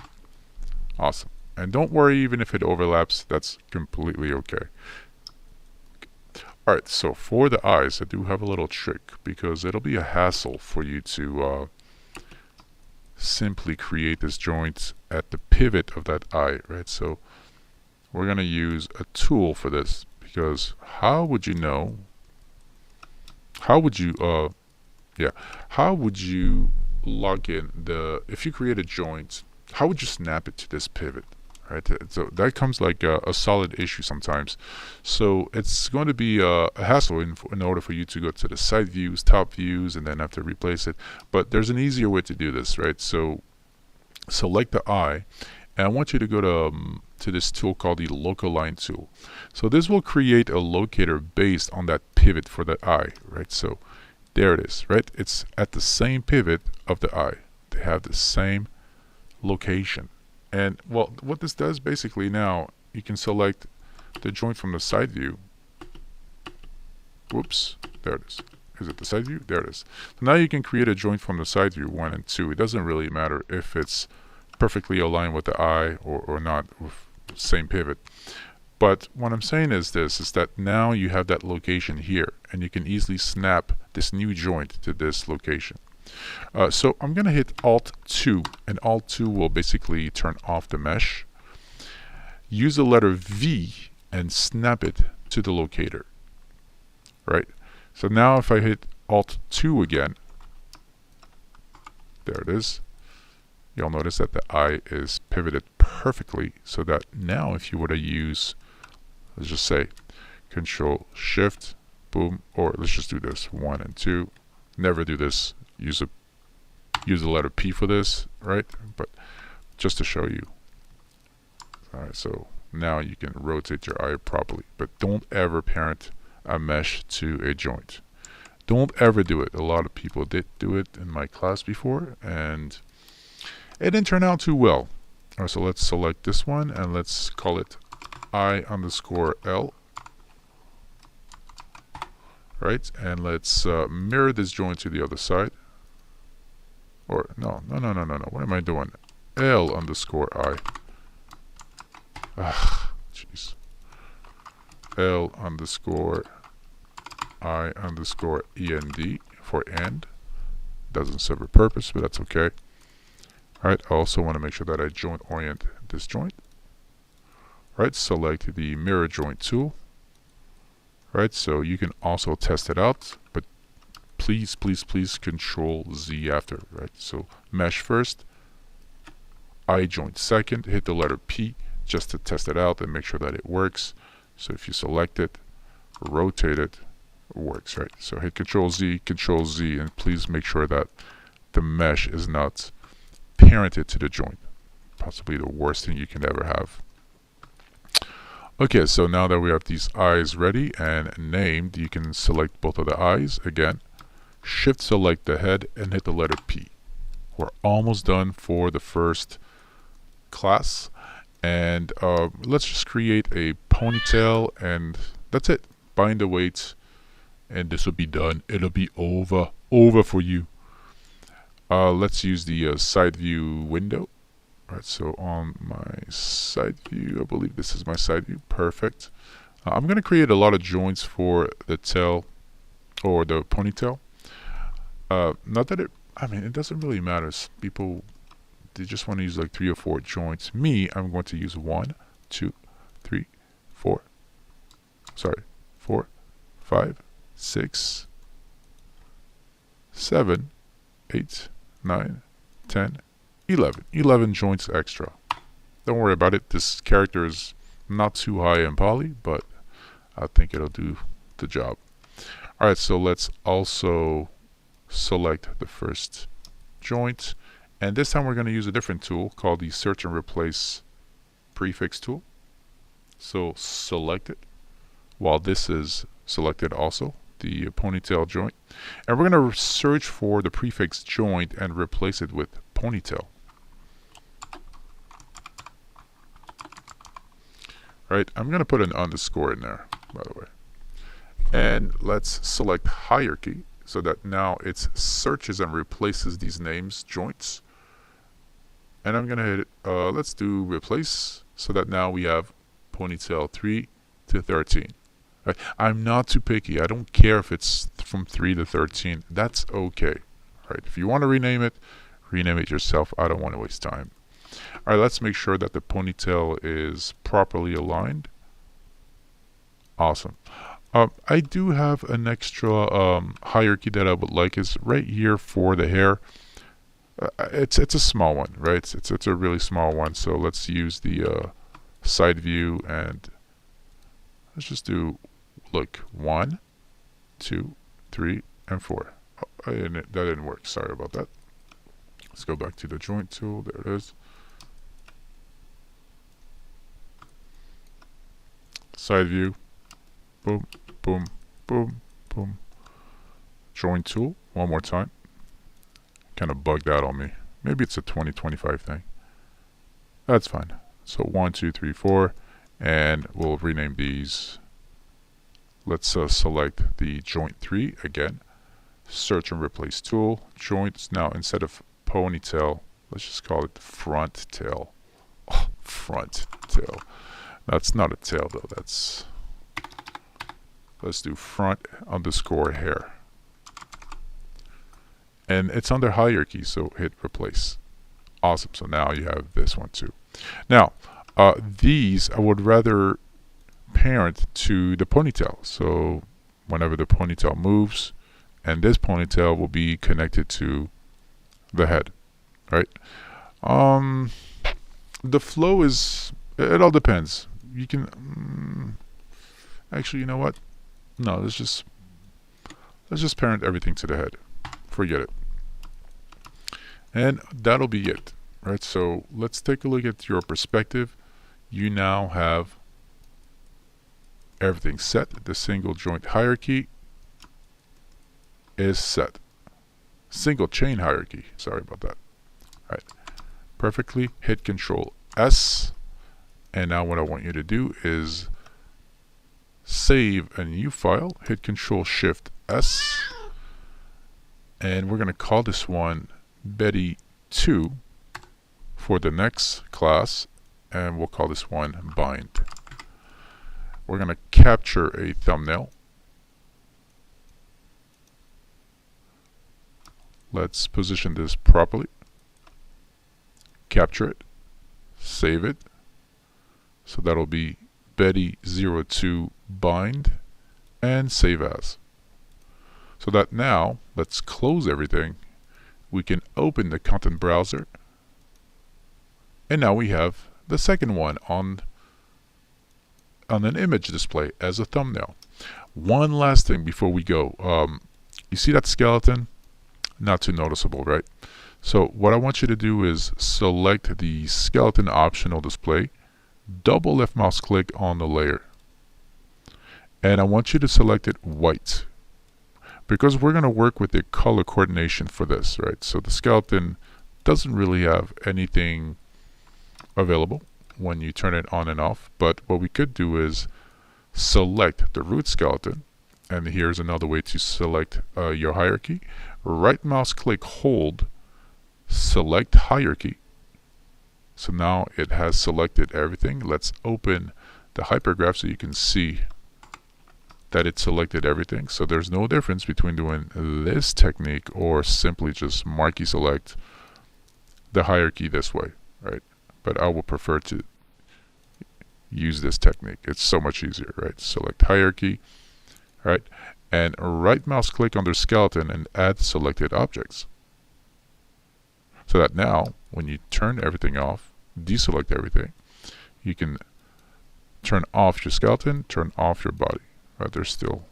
Awesome. And don't worry even if it overlaps, that's completely okay. Alright, so for the eyes, I do have a little trick because it'll be a hassle for you to simply create this joint at the pivot of that eye, right? So we're going to use a tool for this because how would you know, how would you log in if you create a joint, how would you snap it to this pivot? Right, so that comes like a solid issue sometimes. So it's going to be a hassle in order for you to go to the side views, top views, and then have to replace it. But there's an easier way to do this, right? So select the eye, and I want you to go to this tool called the Local Line tool. So this will create a locator based on that pivot for the eye, right? So there it is, right? It's at the same pivot of the eye. They have the same location. And well, what this does basically, now you can select the joint from the side view. Whoops, there it is. Is it the side view? There it is. So now you can create a joint from the side view 1 and 2. It doesn't really matter if it's perfectly aligned with the eye or not, with the same pivot. But what I'm saying is this, is that now you have that location here and you can easily snap this new joint to this location. So I'm going to hit Alt 2, and Alt 2 will basically turn off the mesh. Use the letter V and snap it to the locator. Right? So now if I hit Alt 2 again, there it is. You'll notice that the eye is pivoted perfectly, so that now if you were to use, let's just say, Control Shift, boom, or let's just do this, 1 and 2. Never do this. Use the letter P for this, right? But just to show you. Alright, so now you can rotate your eye properly, but don't ever parent a mesh to a joint. Don't ever do it. A lot of people did do it in my class before, and it didn't turn out too well. Alright, so let's select this one and let's call it I_L. right? And let's mirror this joint to the other side. Or no. What am I doing? L underscore I. Ah, jeez. L underscore I underscore END for end. Doesn't serve a purpose, but that's okay. Alright, I also want to make sure that I joint orient this joint. Right, select the mirror joint tool. Right, so you can also test it out, but please Control Z after. Right, so mesh first, I joint second, hit the letter P just to test it out and make sure that it works. So if you select it, rotate it, works. Right, so hit Control Z, and please make sure that the mesh is not parented to the joint. Possibly the worst thing you can ever have. Okay, so now that we have these eyes ready and named, you can select both of the eyes again, shift select the head and hit the letter P. We're almost done for the first class, and let's just create a ponytail, and that's it. Bind the weights, and this will be done. It'll be over for you. Let's use the side view window. Right, so on my side view, I believe this is my side view. Perfect. I'm going to create a lot of joints for the tail or the ponytail. Not that it doesn't really matter. People, they just want to use like 3 or 4 joints. Me, I'm going to use 1, 2, 3, 4. Sorry, 4, 5, 6, 7, 8, 9, 10, 11 joints extra. Don't worry about it. This character is not too high in poly, but I think it'll do the job. Alright, so let's also select the first joint, and this time we're going to use a different tool called the search and replace prefix tool. So select it while this is selected also, the ponytail joint, and we're going to search for the prefix joint and replace it with ponytail. Right, I'm going to put an underscore in there, by the way. And let's select hierarchy so that now it searches and replaces these names, joints. And I'm going to hit, let's do replace so that now we have ponytail 3 to 13. Right? I'm not too picky. I don't care if it's from 3 to 13. That's okay. Right? If you want to rename it yourself. I don't want to waste time. Alright, let's make sure that the ponytail is properly aligned. Awesome. I do have an extra hierarchy that I would like is right here for the hair. It's a small one, right? It's a really small one. So let's use the side view, and let's just do, look, 1, 2, 3, and 4. Oh, that didn't work. Sorry about that. Let's go back to the joint tool. There it is. Side view. Boom, boom, boom, boom. Joint tool. One more time. Kind of bugged out on me. Maybe it's a 2025 thing. That's fine. So 1, 2, 3, 4. And we'll rename these. Let's select the joint 3 again. Search and replace tool. Joints. Now instead of ponytail, let's just call it front tail. Oh, front tail. That's not a tail though. Let's do front underscore hair. And it's under hierarchy, so hit replace. Awesome. So now you have this one too. Now, these I would rather parent to the ponytail. So whenever the ponytail moves, and this ponytail will be connected to the head, right? The flow is, it all depends. You can actually, you know what? No, let's just parent everything to the head. Forget it. And that'll be it, right? So let's take a look at your perspective. You now have everything set. The single joint hierarchy is set. Single chain hierarchy. Sorry about that. All right. Perfectly. Hit Control S. And now what I want you to do is save a new file, hit Control Shift S, and we're going to call this one Betty 2 for the next class, and we'll call this one bind. We're going to capture a thumbnail. Let's position this properly. Capture it. Save it. So that'll be Betty02 bind and save as. So that now, let's close everything. We can open the content browser. And now we have the second one on an image display as a thumbnail. One last thing before we go. You see that skeleton? Not too noticeable, right? So what I want you to do is select the skeleton optional display, double left mouse click on the layer, and I want you to select it white, because we're going to work with the color coordination for this, right? So the skeleton doesn't really have anything available when you turn it on and off, but what we could do is select the root skeleton, and here's another way to select your hierarchy. Right mouse click, hold, select hierarchy. So now it has selected everything. Let's open the hypergraph so you can see that it selected everything. So there's no difference between doing this technique or simply just marquee select the hierarchy this way, right? But I will prefer to use this technique. It's so much easier, right? Select hierarchy, right? And right mouse click on the skeleton and add selected objects. So that now, when you turn everything off, deselect everything, you can turn off your skeleton, turn off your body. Right? There's still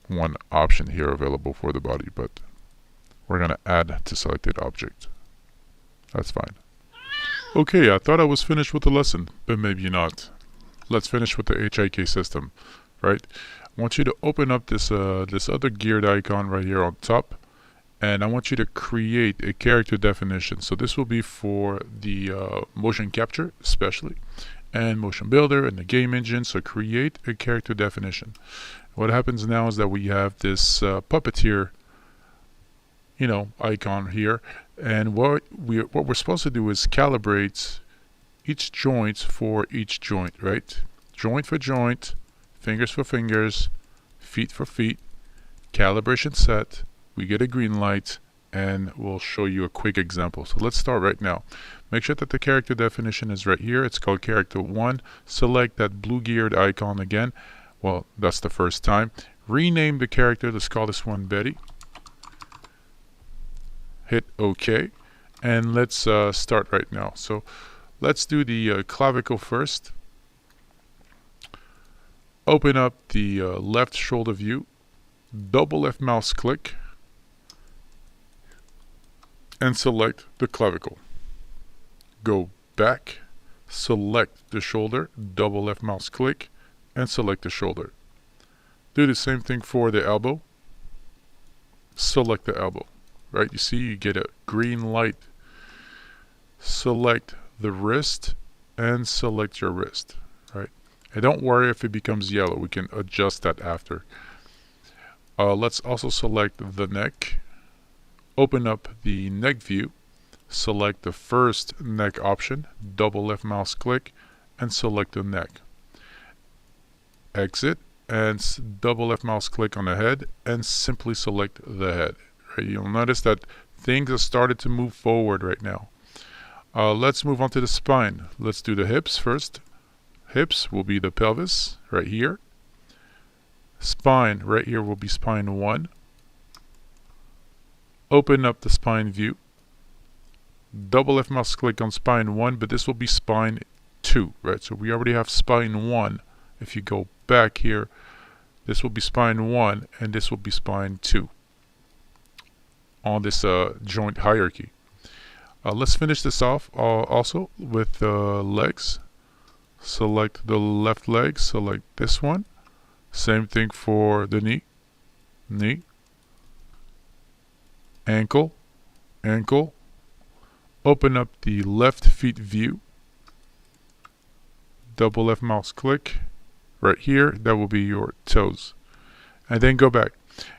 one option here available for the body, but we're going to add to selected object. That's fine. Okay, I thought I was finished with the lesson, but maybe not. Let's finish with the HIK system, right? I want you to open up this this other geared icon right here on top, and I want you to create a character definition. So this will be for the motion capture especially, and motion builder and the game engine. So create a character definition. What happens now is that we have this puppeteer, you know, icon here, and what we're supposed to do is calibrate each joint for each joint, right? Joint for joint, fingers for fingers, feet for feet, calibration set. We get a green light, and we'll show you a quick example. So let's start right now. Make sure that the character definition is right here. It's called character 1. Select that blue geared icon again. Well, that's the first time. Rename the character. Let's call this one Betty. Hit OK, and let's start right now. So let's do the clavicle first. Open up the left shoulder view, double left mouse click, and select the clavicle. Go back, select the shoulder, double left mouse click, and select the shoulder. Do the same thing for the elbow. Select the elbow. Right, you see you get a green light. Select the wrist and select your wrist, right? And don't worry if it becomes yellow, we can adjust that after. Let's also select the neck. Open up the neck view, select the first neck option, double left mouse click, and select the neck. Exit and double left mouse click on the head and simply select the head. Right? You'll notice that things have started to move forward right now. Let's move on to the spine. Let's do the hips first. Hips will be the pelvis right here. Spine right here will be spine 1. Open up the spine view. Double left mouse click on spine 1, but this will be spine 2, right? So we already have spine 1. If you go back here, this will be spine 1 and this will be spine 2 on this joint hierarchy. Let's finish this off also with legs. Select the left leg, select this one. Same thing for the knee, ankle. Open up the left feet view. Double left mouse click, right here, that will be your toes. And then go back.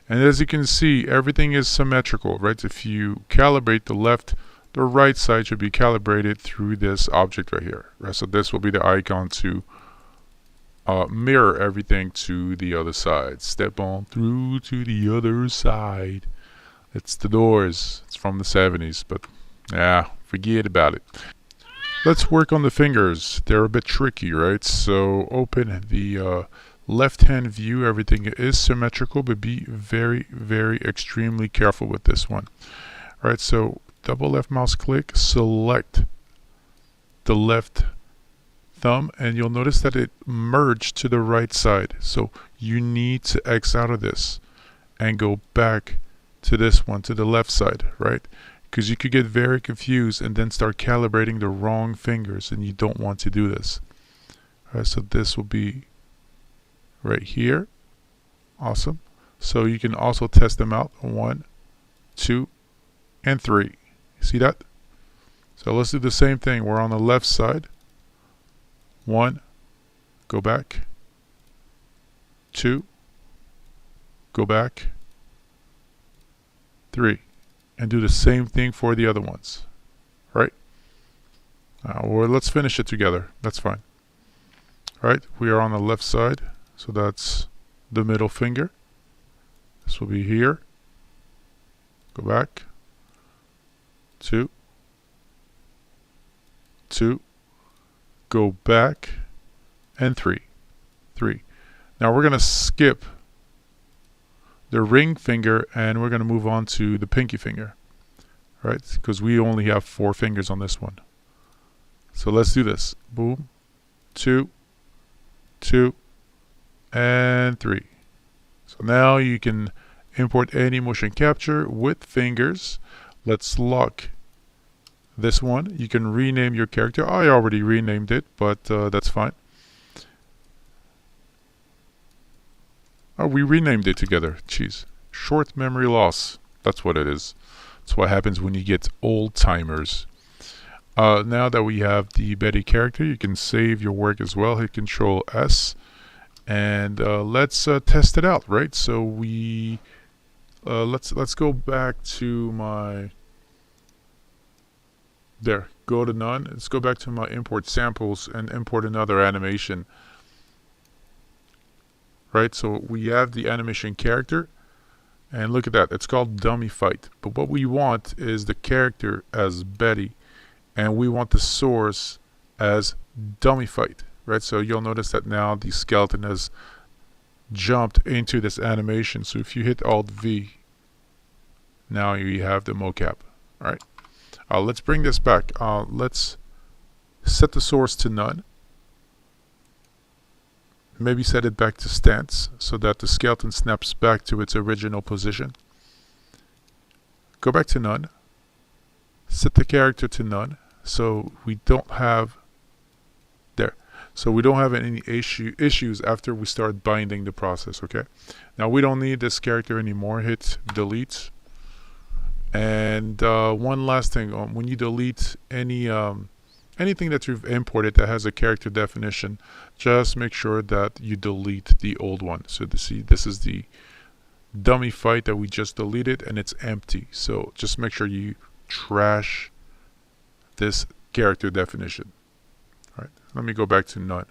And as you can see, everything is symmetrical, right? If you calibrate the left, the right side should be calibrated through this object right here, right? So this will be the icon to mirror everything to the other side. Step on through to the other side. It's the Doors. It's from the 70s, but yeah, forget about it. Let's work on the fingers. They're a bit tricky, right? So open the left-hand view. Everything is symmetrical, but be very, very extremely careful with this one. All right, so double left mouse click, select the left thumb, and you'll notice that it merged to the right side. So you need to X out of this and go back to this one, to the left side, right? Because you could get very confused and then start calibrating the wrong fingers, and you don't want to do this. All right, so this will be right here. Awesome. So you can also test them out. 1, 2, and 3. See that? So let's do the same thing. We're on the left side. 1, go back. 2, go back. 3, and do the same thing for the other ones, right? Or let's finish it together. That's fine. All right, we are on the left side, so that's the middle finger. This will be here. Go back. 2, 2, go back, and 3, 3. Now we're going to skip the ring finger and we're going to move on to the pinky finger, right? Because we only have 4 fingers on this one. So let's do this. Boom, 2, 2, and 3. So now you can import any motion capture with fingers. Let's lock this one. You can rename your character. I already renamed it, but that's fine. Oh, we renamed it together. Jeez. Short memory loss. That's what it is. That's what happens when you get old timers. Now that we have the Betty character, you can save your work as well. Hit Control S, and let's test it out. Right. So we let's go back to my. There. Go to none. Let's go back to my import samples and import another animation. Right, so we have the animation character, and look at that, it's called dummy fight. But what we want is the character as Betty, and we want the source as dummy fight, right? So you'll notice that now the skeleton has jumped into this animation. So if you hit Alt V, now you have the mocap. All right, let's bring this back. Let's set the source to none. Maybe set it back to stance so that the skeleton snaps back to its original position. Go back to none. Set the character to none so we don't have there. So we don't have any issues after we start binding the process, okay? Now we don't need this character anymore. Hit delete. And one last thing, when you delete anything that you've imported that has a character definition, just make sure that you delete the old one. So this is the dummy fight that we just deleted, and it's empty. So just make sure you trash this character definition. All right, let me go back to none.